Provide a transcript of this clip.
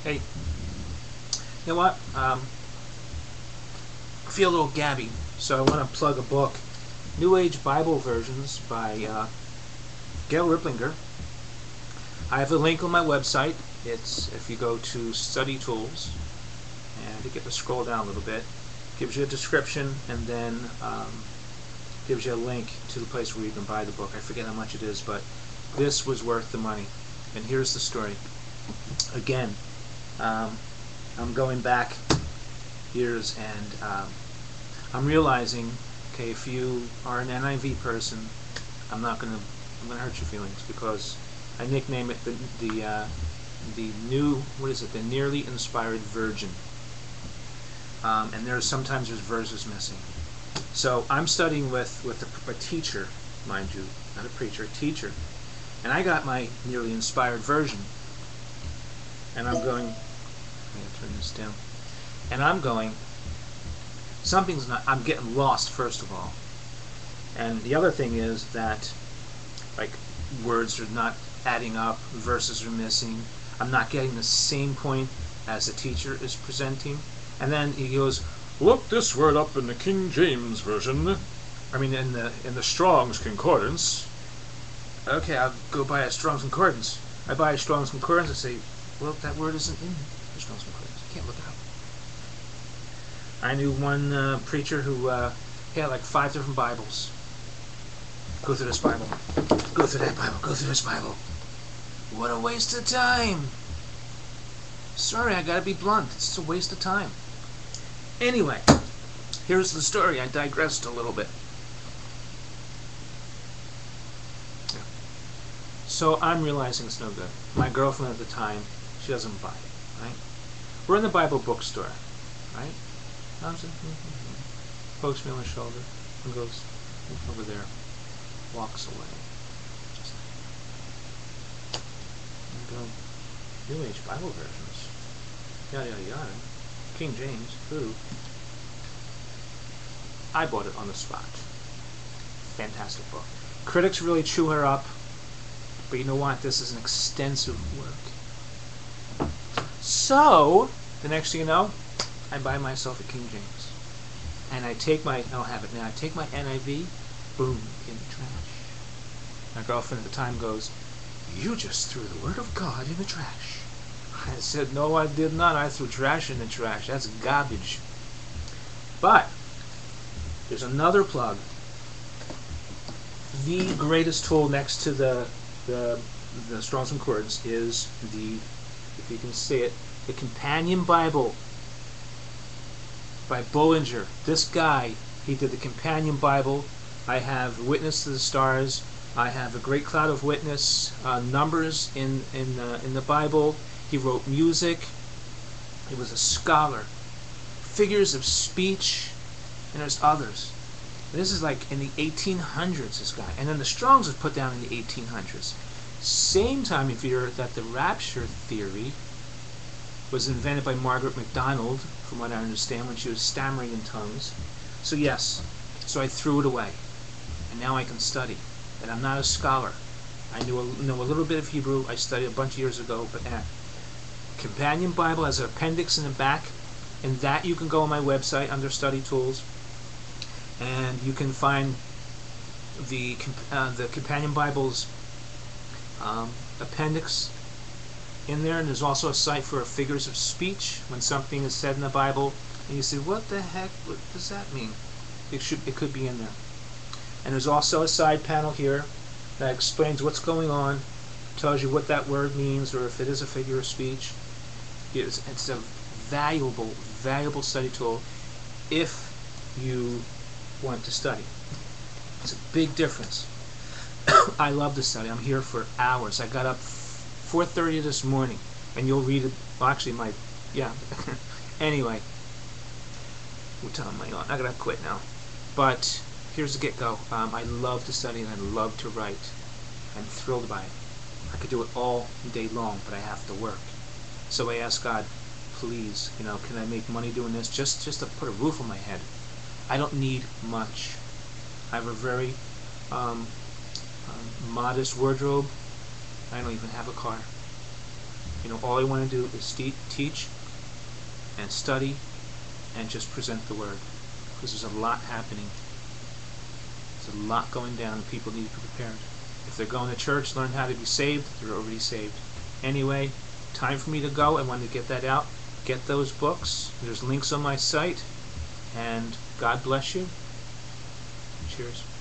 Hey, you know what? I feel a little gabby, so I want to plug a book, New Age Bible Versions by Gail Riplinger. I have a link on my website. It's if you go to Study Tools, and you get to scroll down a little bit, gives you a description, and then gives you a link to the place where you can buy the book. I forget how much it is, but this was worth the money. And here's the story. Again, I'm going back years, and I'm realizing, okay, if you are an NIV person, I'm gonna hurt your feelings, because I nickname it the new, what is it? The nearly inspired virgin. And sometimes there's verses missing. So I'm studying with a teacher, mind you, not a preacher, a teacher, and I got my nearly inspired version, and I'm going. Let me turn this down. And I'm going. Something's not. I'm getting lost, first of all, and the other thing is that, like, words are not adding up, verses are missing. I'm not getting the same point as the teacher is presenting. And then he goes, "Look this word up in the King James Version. I mean, in the Strong's Concordance." Okay, I'll go buy a Strong's Concordance. I buy a Strong's Concordance and say, "Well, that word isn't in the Strong's Concordance. You can't look it up." I knew one preacher who had like 5 different Bibles. Go through this Bible. Go through that Bible. Go through this Bible. What a waste of time. Sorry, I gotta be blunt. It's just a waste of time. Anyway, here's the story. I digressed a little bit. So I'm realizing it's no good. My girlfriend at the time, she doesn't buy it, right? We're in the Bible bookstore, right? Pokes me on the shoulder and goes over there, walks away. Just like, and go, New Age Bible Versions, yada yada yada, King James, who? I bought it on the spot. Fantastic book. Critics really chew her up, but you know what? This is an extensive work. So, the next thing you know, I buy myself a King James. And I take my, I don't have it now, I take my NIV, boom, in the trash. My girlfriend at the time goes, "You just threw the Word of God in the trash." I said, "No, I did not. I threw trash in the trash. That's garbage." But there's another plug. The greatest tool next to the Strong's Concordance is the, if you can say it, the Companion Bible by Bullinger. This guy, he did the Companion Bible. I have Witness to the Stars. I have A Great Cloud of Witness, Numbers in the Bible. He wrote music. He was a scholar. Figures of speech, and there's others. This is like in the 1800s, this guy. And then the Strongs was put down in the 1800s. Same time you hear that the rapture theory was invented by Margaret MacDonald, from what I understand, when she was stammering in tongues. So yes, so I threw it away. And now I can study. And I'm not a scholar. I know a little bit of Hebrew. I studied a bunch of years ago, but Companion Bible has an appendix in the back, and that you can go on my website under Study Tools, and you can find the Companion Bible's appendix in there, and there's also a site for figures of speech when something is said in the Bible, and you say, "What the heck? What does that mean?" It could be in there. And there's also a side panel here that explains what's going on, tells you what that word means, or if it is a figure of speech. It's a valuable study tool if you want to study. It's a big difference. I love to study. I'm here for hours. I got up 4:30 this morning, and you'll read it. Well, actually, anyway, what time am I on? I gotta quit now. But here's the get-go. I love to study, and I love to write. I'm thrilled by it. I could do it all day long, but I have to work. So I ask God, please, can I make money doing this? Just to put a roof on my head. I don't need much. I have a very modest wardrobe. I don't even have a car. all I want to do is teach and study and just present the word, because there's a lot happening. There's a lot going down, and people need to be prepared. If they're going to church, learn how to be saved. They're already saved. Anyway, time for me to go. I wanted to get that out. Get those books. There's links on my site. And God bless you. Cheers.